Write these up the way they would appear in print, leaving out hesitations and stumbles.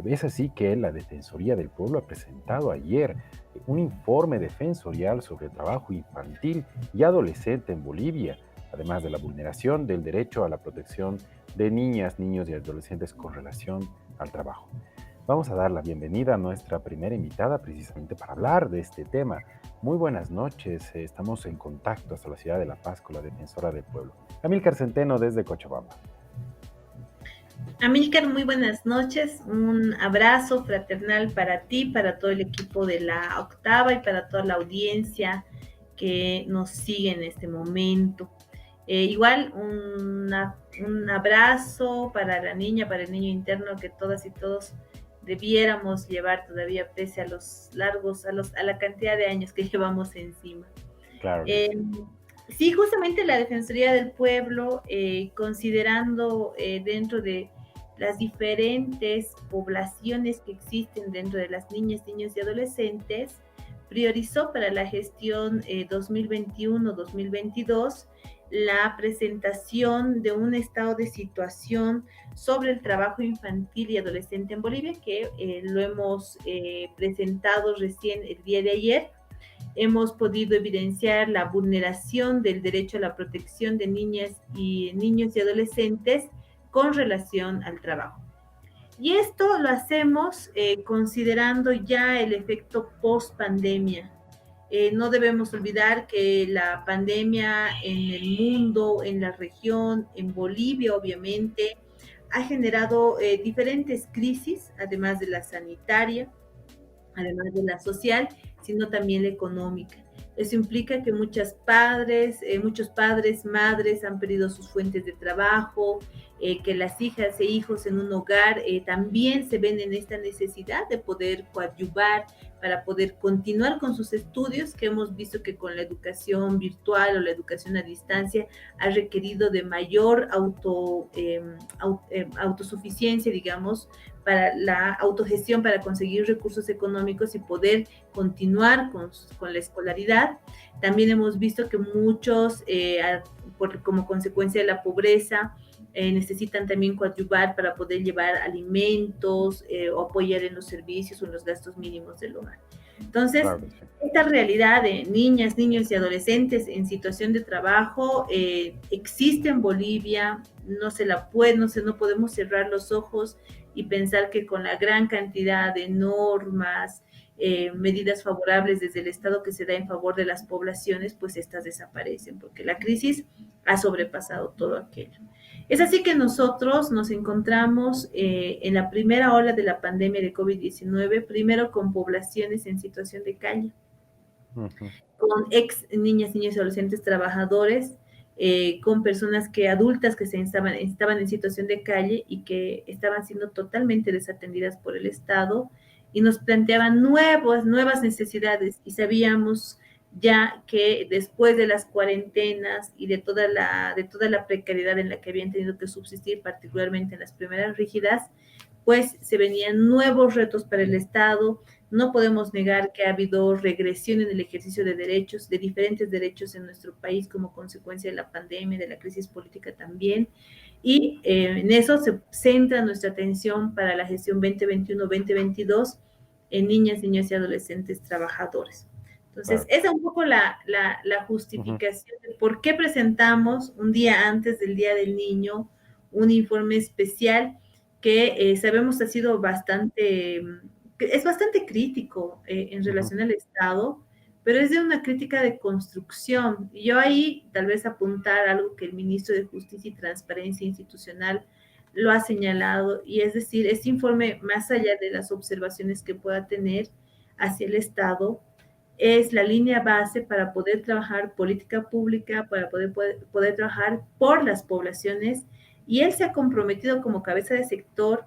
Es así que la Defensoría del Pueblo ha presentado ayer un informe defensorial sobre el trabajo infantil y adolescente en Bolivia, además de la vulneración del derecho a la protección de niñas, niños y adolescentes con relación al trabajo. Vamos a dar la bienvenida a nuestra primera invitada precisamente para hablar de este tema. Muy buenas noches, estamos en contacto hasta la ciudad de La Paz con la Defensora del Pueblo. Amílcar Centeno desde Cochabamba. Amílcar, muy buenas noches. Un abrazo fraternal para ti, para todo el equipo de la Octava y para toda la audiencia que nos sigue en este momento. Igual un abrazo para la niña, para el niño interno que todas y todos debiéramos llevar todavía pese a los largos, a la cantidad de años que llevamos encima. Claro que Eh, sí. sí, justamente la Defensoría del Pueblo, considerando dentro de las diferentes poblaciones que existen dentro de las niñas, niños y adolescentes, priorizó para la gestión 2021-2022 la presentación de un estado de situación sobre el trabajo infantil y adolescente en Bolivia, que lo hemos presentado recién el día de ayer. Hemos podido evidenciar la vulneración del derecho a la protección de niñas y niños y adolescentes con relación al trabajo. Y esto lo hacemos considerando ya el efecto post pandemia. No debemos olvidar que la pandemia en el mundo, en la región, en Bolivia obviamente, ha generado diferentes crisis, además de la sanitaria, además de la social, sino también la económica. Eso implica que muchos padres, madres han perdido sus fuentes de trabajo, que las hijas e hijos en un hogar también se ven en esta necesidad de poder coadyuvar para poder continuar con sus estudios, que hemos visto que con la educación virtual o la educación a distancia ha requerido de mayor autosuficiencia, digamos, para la autogestión, para conseguir recursos económicos y poder continuar con la escolaridad. También hemos visto que muchos, como consecuencia de la pobreza, necesitan también coadyuvar para poder llevar alimentos o apoyar en los servicios o en los gastos mínimos del hogar. Entonces, Claro que sí. esta realidad de niñas, niños y adolescentes en situación de trabajo existe en Bolivia, no podemos cerrar los ojos y pensar que con la gran cantidad de normas, medidas favorables desde el Estado que se da en favor de las poblaciones, pues estas desaparecen, porque la crisis ha sobrepasado todo aquello. Es así que nosotros nos encontramos en la primera ola de la pandemia de COVID-19, primero con poblaciones en situación de calle, Ujú. con ex niñas, niños y adolescentes trabajadores, con personas que adultas que estaban en situación de calle y que estaban siendo totalmente desatendidas por el Estado y nos planteaban nuevas necesidades y sabíamos ya que después de las cuarentenas y de toda la precariedad en la que habían tenido que subsistir, particularmente en las primeras rígidas, pues se venían nuevos retos para el Estado. No podemos negar que ha habido regresión en el ejercicio de derechos, de diferentes derechos en nuestro país como consecuencia de la pandemia, de la crisis política también. Y en eso se centra nuestra atención para la gestión 2021-2022 en niñas, niños y adolescentes trabajadores. Entonces, Claro. esa es un poco la Ujú. justificación de por qué presentamos un día antes del Día del Niño un informe especial que sabemos ha sido es bastante crítico en Ujú. relación al Estado, pero es de una crítica de construcción. Y yo ahí tal vez apuntar algo que el ministro de Justicia y Transparencia Institucional lo ha señalado, y es decir, este informe, más allá de las observaciones que pueda tener hacia el Estado, es la línea base para poder trabajar política pública, para poder trabajar por las poblaciones, y él se ha comprometido como cabeza de sector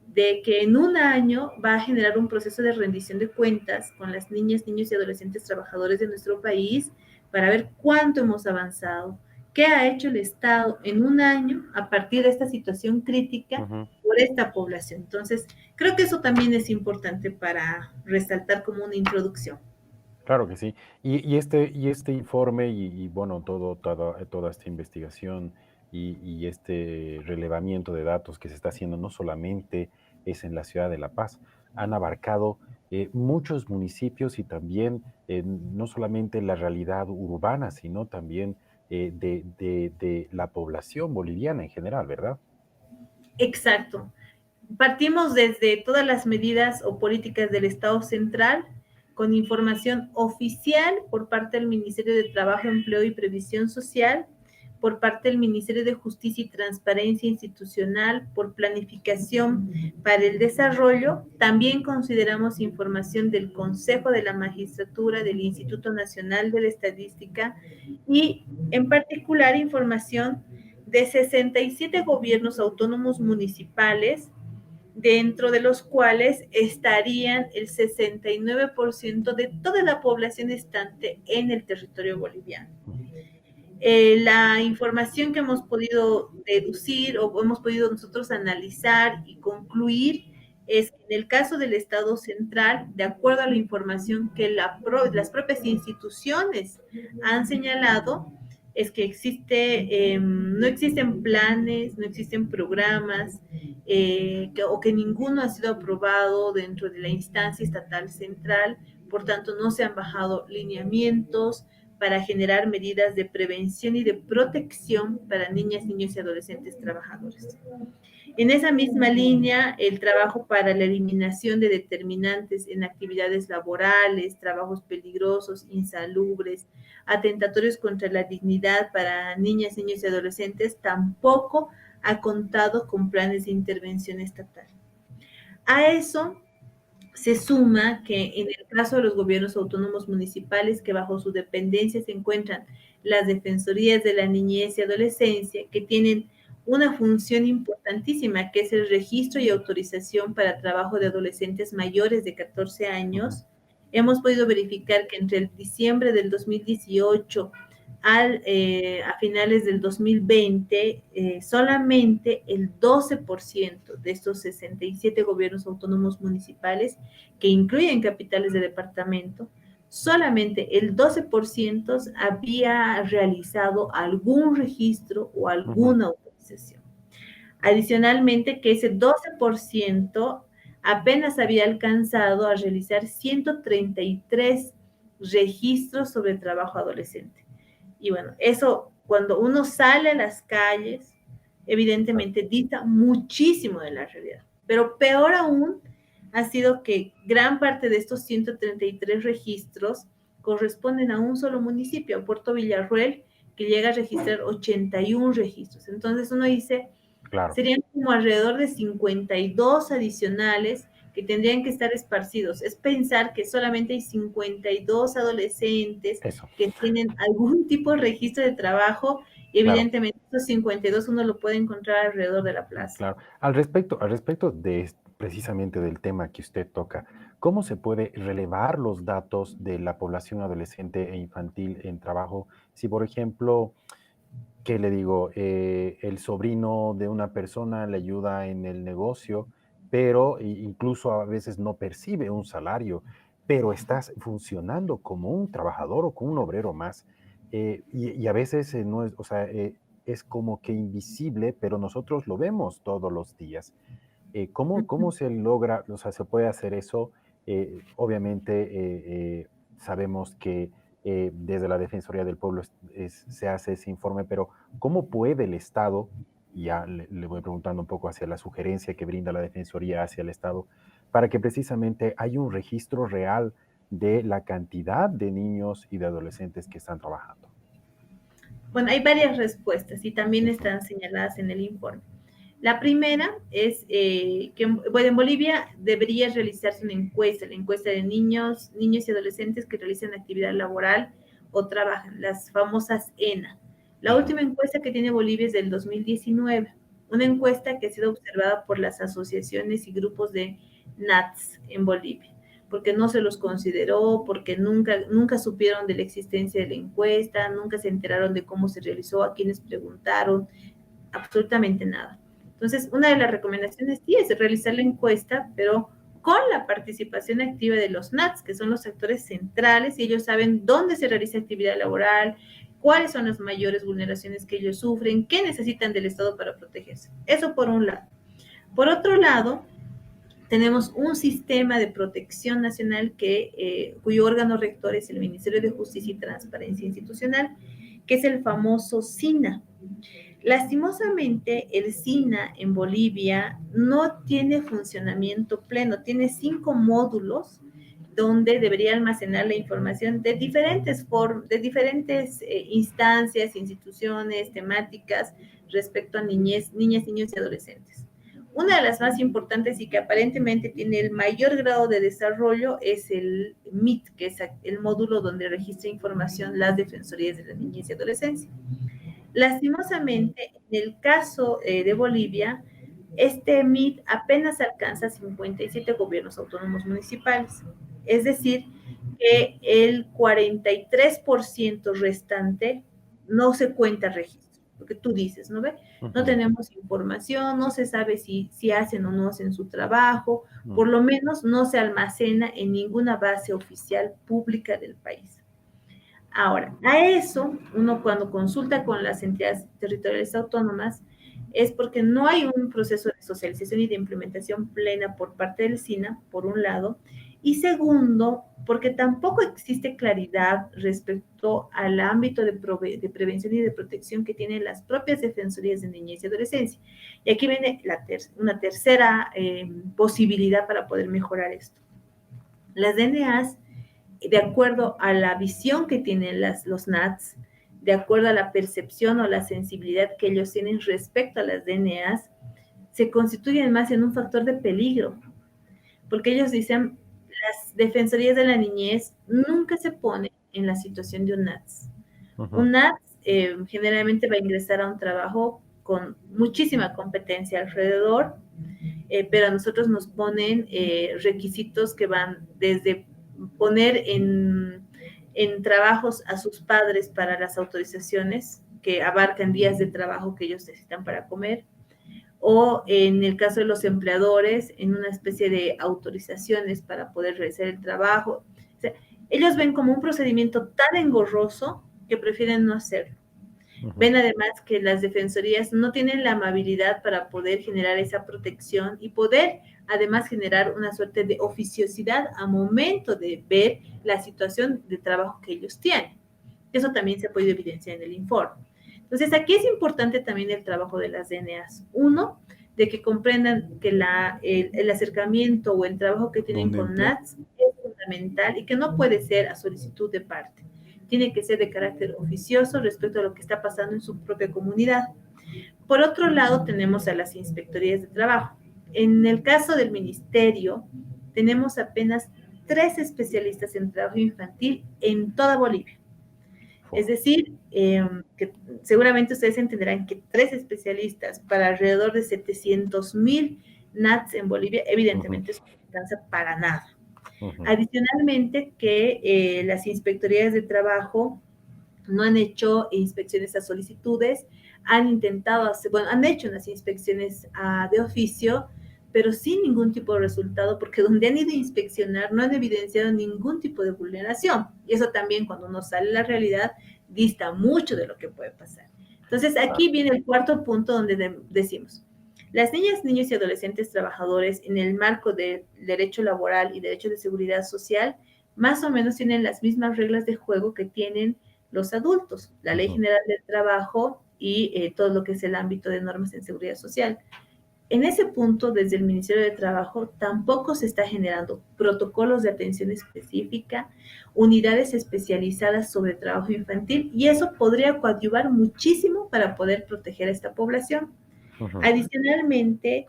de que en un año va a generar un proceso de rendición de cuentas con las niñas, niños y adolescentes trabajadores de nuestro país para ver cuánto hemos avanzado, qué ha hecho el Estado en un año a partir de esta situación crítica Ujú. por esta población. Entonces, creo que eso también es importante para resaltar como una introducción. Claro que sí. Y este informe bueno, toda esta investigación y este relevamiento de datos que se está haciendo no solamente es en la ciudad de La Paz. Han abarcado muchos municipios y también no solamente la realidad urbana, sino también de la población boliviana en general, ¿verdad? Exacto. Partimos desde todas las medidas o políticas del Estado central con información oficial por parte del Ministerio de Trabajo, Empleo y Previsión Social, por parte del Ministerio de Justicia y Transparencia Institucional, por planificación para el desarrollo. También consideramos información del Consejo de la Magistratura, del Instituto Nacional de la Estadística y en particular información de 67 gobiernos autónomos municipales, dentro de los cuales estarían el 69% de toda la población estante en el territorio boliviano. La información que hemos podido deducir o hemos podido nosotros analizar y concluir es que en el caso del Estado central, de acuerdo a la información que las propias instituciones han señalado, es que no existen planes, no existen programas, o que ninguno ha sido aprobado dentro de la instancia estatal central, por tanto no se han bajado lineamientos para generar medidas de prevención y de protección para niñas, niños y adolescentes trabajadores. En esa misma línea, el trabajo para la eliminación de determinantes en actividades laborales, trabajos peligrosos, insalubres, atentatorios contra la dignidad para niñas, niños y adolescentes, tampoco ha contado con planes de intervención estatal. A eso se suma que en el caso de los gobiernos autónomos municipales, que bajo su dependencia se encuentran las defensorías de la niñez y adolescencia, que tienen una función importantísima, que es el registro y autorización para trabajo de adolescentes mayores de 14 años, hemos podido verificar que entre el diciembre del 2018 a finales del 2020, solamente el 12% de estos 67 gobiernos autónomos municipales, que incluyen capitales de departamento, solamente el 12% había realizado algún registro o Ujú. alguna autorización. Adicionalmente, que ese 12% apenas había alcanzado a realizar 133 registros sobre trabajo adolescente. Y bueno, eso cuando uno sale a las calles, evidentemente dista muchísimo de la realidad. Pero peor aún ha sido que gran parte de estos 133 registros corresponden a un solo municipio, a Puerto Villarruel, que llega a registrar 81 registros. Entonces uno dice, Claro, serían como alrededor de 52 adicionales que tendrían que estar esparcidos. Es pensar que solamente hay 52 adolescentes eso, que tienen algún tipo de registro de trabajo, y claro. evidentemente estos 52 uno lo puede encontrar alrededor de la plaza. Claro. Al respecto de precisamente del tema que usted toca, ¿cómo se puede relevar los datos de la población adolescente e infantil en trabajo? Si, por ejemplo, ¿qué le digo? El sobrino de una persona le ayuda en el negocio, pero incluso a veces no percibe un salario, pero estás funcionando como un trabajador o como un obrero más. Y a veces no es, o sea, es como que invisible, pero nosotros lo vemos todos los días. ¿Cómo se logra, o sea, se puede hacer eso? Obviamente sabemos que desde la Defensoría del Pueblo se hace ese informe, pero ¿cómo puede el Estado, y ya le voy preguntando un poco hacia la sugerencia que brinda la Defensoría hacia el Estado, para que precisamente haya un registro real de la cantidad de niños y de adolescentes que están trabajando? Bueno, hay varias respuestas y también Ujú, están señaladas en el informe. La primera es que, bueno, en Bolivia debería realizarse una encuesta, la encuesta de niños, niños y adolescentes que realizan actividad laboral o trabajan, las famosas ENA. La ujú, última encuesta que tiene Bolivia es del 2019, una encuesta que ha sido observada por las asociaciones y grupos de NATS en Bolivia, porque no se los consideró, porque nunca supieron de la existencia de la encuesta, nunca se enteraron de cómo se realizó, a quienes preguntaron, absolutamente nada. Entonces, una de las recomendaciones sí es realizar la encuesta, pero con la participación activa de los NATS, que son los actores centrales, y ellos saben dónde se realiza actividad laboral, cuáles son las mayores vulneraciones que ellos sufren, qué necesitan del Estado para protegerse. Eso por un lado. Por otro lado, tenemos un sistema de protección nacional cuyo órgano rector es el Ministerio de Justicia y Transparencia Institucional, que es el famoso SINA. Lastimosamente, el SINA en Bolivia no tiene funcionamiento pleno, tiene 5 módulos donde debería almacenar la información de diferentes instancias, instituciones, temáticas respecto a niñas, niños y adolescentes. Una de las más importantes y que aparentemente tiene el mayor grado de desarrollo es el MIT, que es el módulo donde registra información las defensorías de la niñez y adolescencia. Lastimosamente, en el caso de Bolivia, este MIT apenas alcanza 57 gobiernos autónomos municipales. Es decir, que el 43% restante no se cuenta registro. Lo que tú dices, ¿no ve? No tenemos información, no se sabe si hacen o no hacen su trabajo, por lo menos no se almacena en ninguna base oficial pública del país. Ahora, a eso, uno cuando consulta con las entidades territoriales autónomas, es porque no hay un proceso de socialización y de implementación plena por parte del SINA, por un lado, y segundo, porque tampoco existe claridad respecto al ámbito de prevención y de protección que tienen las propias defensorías de niñez y adolescencia. Y aquí viene una tercera posibilidad para poder mejorar esto. Las DNAs, de acuerdo a la visión que tienen los NATS, de acuerdo a la percepción o la sensibilidad que ellos tienen respecto a las DNAs, se constituyen más en un factor de peligro, porque ellos dicen, las defensorías de la niñez nunca se ponen en la situación de un NATS. Un NATS generalmente va a ingresar a un trabajo con muchísima competencia alrededor, pero a nosotros nos ponen requisitos que van desde poner en trabajos a sus padres para las autorizaciones que abarcan días de trabajo que ellos necesitan para comer, o en el caso de los empleadores, en una especie de autorizaciones para poder realizar el trabajo. O sea, ellos ven como un procedimiento tan engorroso que prefieren no hacerlo. Ven además que las defensorías no tienen la amabilidad para poder generar esa protección y poder además generar una suerte de oficiosidad a momento de ver la situación de trabajo que ellos tienen. Eso también se puede evidenciar en el informe. Entonces, aquí es importante también el trabajo de las DNAs. Uno, de que comprendan que el acercamiento o el trabajo que tienen con NATS es fundamental y que no puede ser a solicitud de parte. Tiene que ser de carácter oficioso respecto a lo que está pasando en su propia comunidad. Por otro lado, tenemos a las inspectorías de trabajo. En el caso del ministerio, tenemos apenas 3 especialistas en trabajo infantil en toda Bolivia. Es decir, que seguramente ustedes entenderán que 3 especialistas para alrededor de 700,000 NATS en Bolivia, evidentemente eso no alcanza para nada. Adicionalmente, que las inspectorías de trabajo no han hecho inspecciones a solicitudes, han intentado hacer, bueno, han hecho unas inspecciones de oficio, pero sin ningún tipo de resultado, porque donde han ido a inspeccionar no han evidenciado ningún tipo de vulneración. Y eso también, cuando uno sale a la realidad, dista mucho de lo que puede pasar. Entonces, aquí viene el cuarto punto donde decimos, las niñas, niños y adolescentes trabajadores en el marco del derecho laboral y derecho de seguridad social, más o menos tienen las mismas reglas de juego que tienen los adultos, la Ley General del Trabajo y todo lo que es el ámbito de normas en seguridad social. En ese punto, desde el Ministerio de Trabajo, tampoco se está generando protocolos de atención específica, unidades especializadas sobre trabajo infantil, y eso podría coadyuvar muchísimo para poder proteger a esta población. Adicionalmente,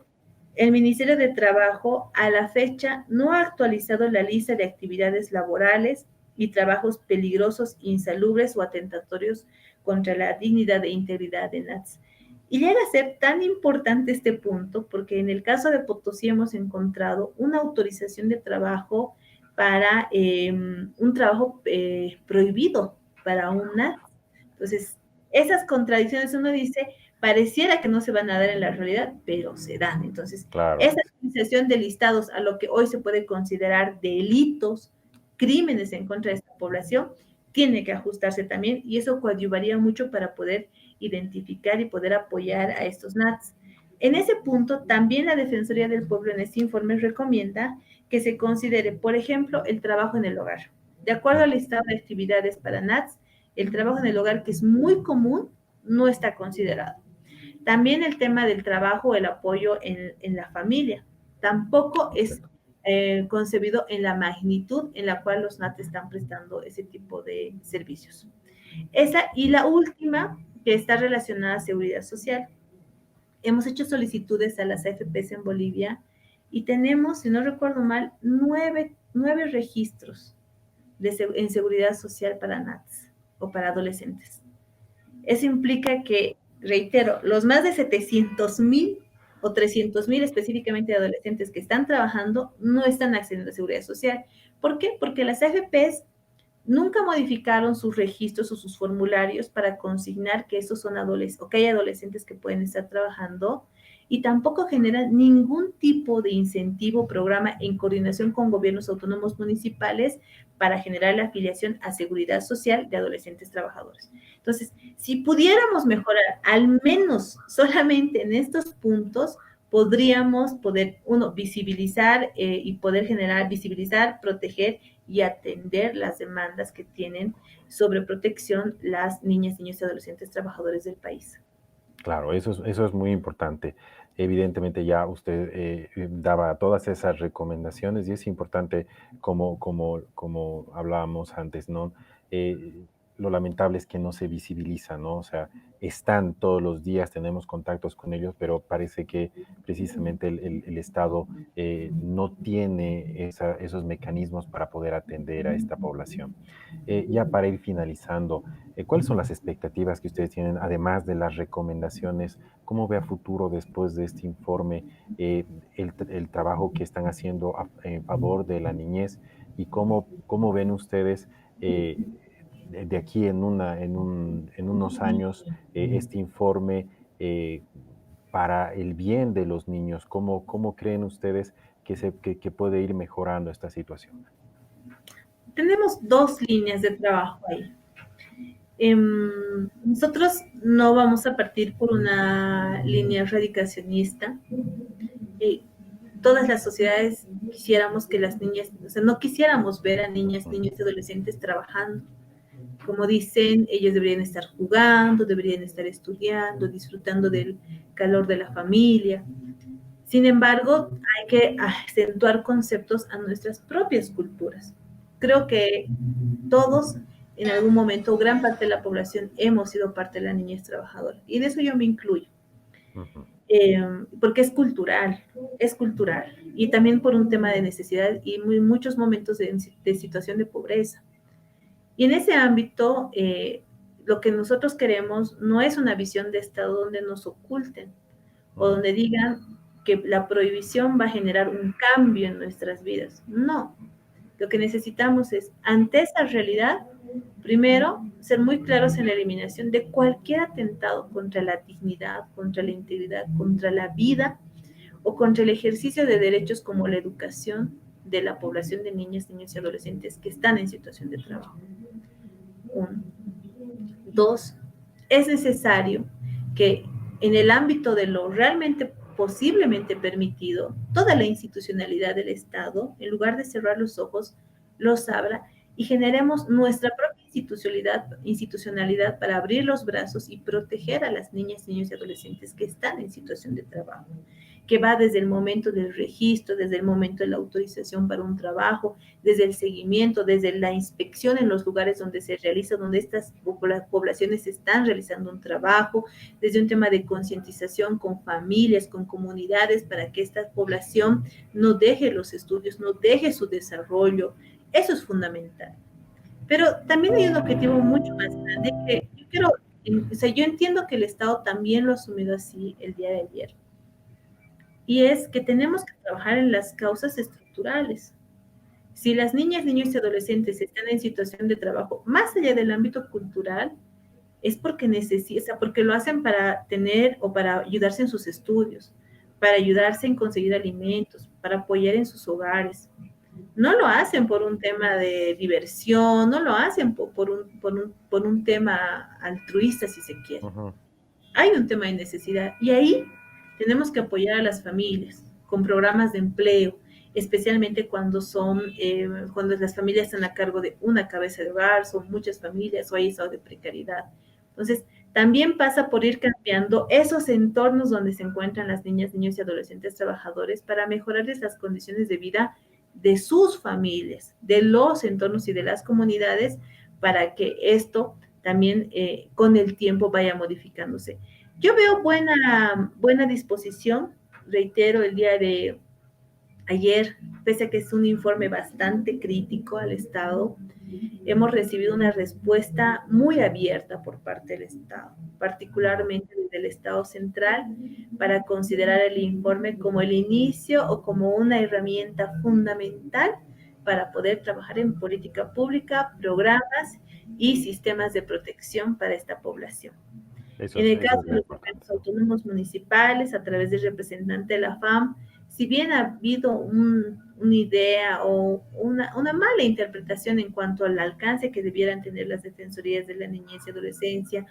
el Ministerio de Trabajo a la fecha no ha actualizado la lista de actividades laborales y trabajos peligrosos, insalubres o atentatorios contra la dignidad e integridad de NATS. Y llega a ser tan importante este punto porque en el caso de Potosí hemos encontrado una autorización de trabajo para un trabajo prohibido para un NATS. Entonces, esas contradicciones uno dice, pareciera que no se van a dar en la realidad, pero se dan. Entonces, esa utilización de listados a lo que hoy se puede considerar delitos, crímenes en contra de esta población, tiene que ajustarse también y eso coadyuvaría mucho para poder identificar y poder apoyar a estos NATS. En ese punto, también la Defensoría del Pueblo en este informe recomienda que se considere, por ejemplo, el trabajo en el hogar. De acuerdo al listado de actividades para NATS, el trabajo en el hogar, que es muy común, no está considerado. También el tema del trabajo, el apoyo en la familia, tampoco es concebido en la magnitud en la cual los NAT están prestando ese tipo de servicios. Esa, y la última, que está relacionada a seguridad social. Hemos hecho solicitudes a las AFPs en Bolivia y tenemos, si no recuerdo mal, nueve registros en seguridad social para NATs o para adolescentes. Eso implica que, reitero, los más de 700,000 o 300,000 específicamente de adolescentes que están trabajando no están accediendo a seguridad social. ¿Por qué? Porque las AFPs nunca modificaron sus registros o sus formularios para consignar que esos son adolescentes o que hay adolescentes que pueden estar trabajando, y tampoco generan ningún tipo de incentivo o programa en coordinación con gobiernos autónomos municipales para generar la afiliación a seguridad social de adolescentes trabajadores. Entonces, si pudiéramos mejorar al menos solamente en estos puntos, podríamos uno, visibilizar y poder generar, visibilizar, proteger y atender las demandas que tienen sobre protección las niñas, niños y adolescentes trabajadores del país. Claro, eso es muy importante. Evidentemente ya usted daba todas esas recomendaciones y es importante, como hablábamos antes, ¿no? Eh, lo lamentable es que no se visibiliza, ¿no? O sea, están todos los días, tenemos contactos con ellos, pero parece que precisamente el Estado no tiene esos mecanismos para poder atender a esta población. Ya para ir finalizando, ¿cuáles son las expectativas que ustedes tienen, además de las recomendaciones? ¿Cómo ve a futuro después de este informe el trabajo que están haciendo en favor de la niñez y cómo ven ustedes de aquí en unos años este informe para el bien de los niños? ¿Cómo creen ustedes que puede ir mejorando esta situación? Tenemos dos líneas de trabajo ahí. Nosotros no vamos a partir por una línea erradicacionista. Todas las sociedades quisiéramos que las niñas, o sea, no quisiéramos ver a niñas, niños y adolescentes trabajando. Como dicen, ellos deberían estar jugando, deberían estar estudiando, disfrutando del calor de la familia. Sin embargo, hay que acentuar conceptos a nuestras propias culturas. Creo que todos, en algún momento, gran parte de la población, hemos sido parte de la niñez trabajadora. Y de eso yo me incluyo. Ujú. Porque es cultural. Y también por un tema de necesidad y muchos momentos de situación de pobreza. Y en ese ámbito, lo que nosotros queremos no es una visión de Estado donde nos oculten o donde digan que la prohibición va a generar un cambio en nuestras vidas. No, lo que necesitamos es, ante esa realidad, primero, ser muy claros en la eliminación de cualquier atentado contra la dignidad, contra la integridad, contra la vida o contra el ejercicio de derechos como la educación de la población de niñas, niños y adolescentes que están en situación de trabajo. Uno. Dos, es necesario que en el ámbito de lo realmente posiblemente permitido, toda la institucionalidad del Estado, en lugar de cerrar los ojos, los abra y generemos nuestra propia institucionalidad para abrir los brazos y proteger a las niñas, niños y adolescentes que están en situación de trabajo, que va desde el momento del registro, desde el momento de la autorización para un trabajo, desde el seguimiento, desde la inspección en los lugares donde se realiza, donde estas poblaciones están realizando un trabajo, desde un tema de concientización con familias, con comunidades, para que esta población no deje los estudios, no deje su desarrollo. Eso es fundamental. Pero también hay un objetivo mucho más grande que yo quiero, o sea, yo entiendo que el Estado también lo ha asumido así el día de ayer. Y es que tenemos que trabajar en las causas estructurales. Si las niñas, niños y adolescentes están en situación de trabajo más allá del ámbito cultural, es porque necesitan, porque lo hacen para tener o para ayudarse en sus estudios, para ayudarse en conseguir alimentos, para apoyar en sus hogares. No lo hacen por un tema de diversión, no lo hacen por un tema altruista, si se quiere. Ujú. Hay un tema de necesidad y ahí Tenemos que apoyar a las familias con programas de empleo, especialmente cuando las familias están a cargo de una cabeza de hogar, son muchas familias o hay estado de precariedad. Entonces, también pasa por ir cambiando esos entornos donde se encuentran las niñas, niños y adolescentes trabajadores para mejorarles las condiciones de vida de sus familias, de los entornos y de las comunidades, para que esto también con el tiempo vaya modificándose. Yo veo buena disposición, reitero, el día de ayer, pese a que es un informe bastante crítico al Estado, hemos recibido una respuesta muy abierta por parte del Estado, particularmente desde el Estado central, para considerar el informe como el inicio o como una herramienta fundamental para poder trabajar en política pública, programas y sistemas de protección para esta población. En el Eso caso es de lo los importante. organismos autónomos municipales, a través del representante de la FAM, si bien ha habido una idea o una mala interpretación en cuanto al alcance que debieran tener las defensorías de la niñez y adolescencia,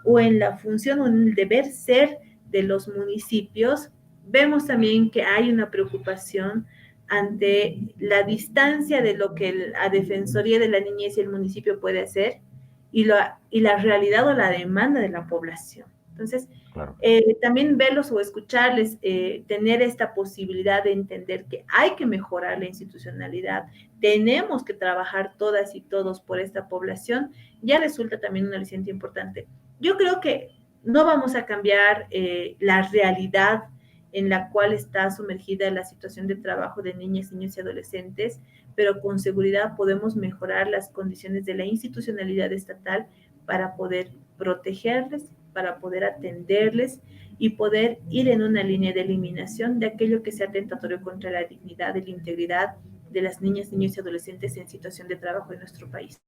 o en la función o en el deber ser de los municipios, vemos también que hay una preocupación ante la distancia de lo que la Defensoría de la Niñez y el municipio puede hacer y la realidad o la demanda de la población. Entonces, Claro. también verlos o escucharles, tener esta posibilidad de entender que hay que mejorar la institucionalidad, tenemos que trabajar todas y todos por esta población, ya resulta también un aliciente importante. Yo creo que no vamos a cambiar la realidad en la cual está sumergida la situación de trabajo de niñas, niños y adolescentes, pero con seguridad podemos mejorar las condiciones de la institucionalidad estatal para poder protegerles, para poder atenderles y poder ir en una línea de eliminación de aquello que sea atentatorio contra la dignidad y la integridad de las niñas, niños y adolescentes en situación de trabajo en nuestro país.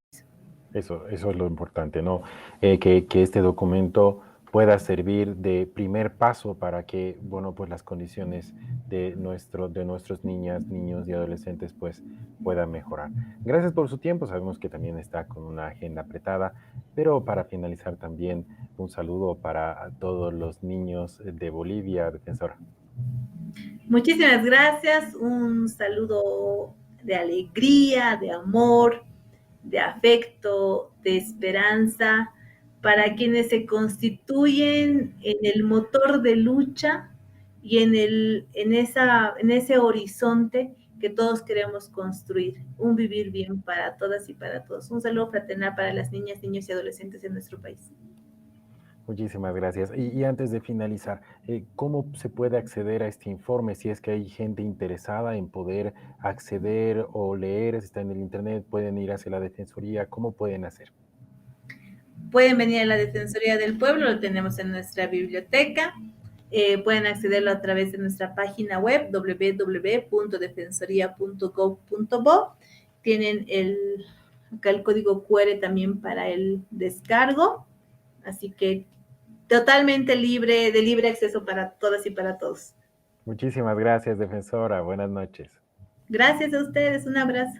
Eso es lo importante, ¿no? Que este documento pueda servir de primer paso para que, bueno, pues las condiciones de nuestros niñas, niños y adolescentes, pues puedan mejorar. Gracias por su tiempo. Sabemos que también está con una agenda apretada, pero para finalizar también un saludo para todos los niños de Bolivia, defensora. Muchísimas gracias, un saludo de alegría, de amor, de afecto, de esperanza, para quienes se constituyen en el motor de lucha y en ese horizonte que todos queremos construir, un vivir bien para todas y para todos. Un saludo fraternal para las niñas, niños y adolescentes de nuestro país. Muchísimas gracias. Y antes de finalizar, ¿cómo se puede acceder a este informe? Si es que hay gente interesada en poder acceder o leer, si está en el internet, pueden ir hacia la Defensoría, ¿cómo pueden hacer? Pueden venir a la Defensoría del Pueblo, lo tenemos en nuestra biblioteca. Pueden accederlo a través de nuestra página web www.defensoría.gov.bo. Tienen acá el código QR también para el descargo, así que totalmente libre, de libre acceso para todas y para todos. Muchísimas gracias, defensora. Buenas noches. Gracias a ustedes, un abrazo.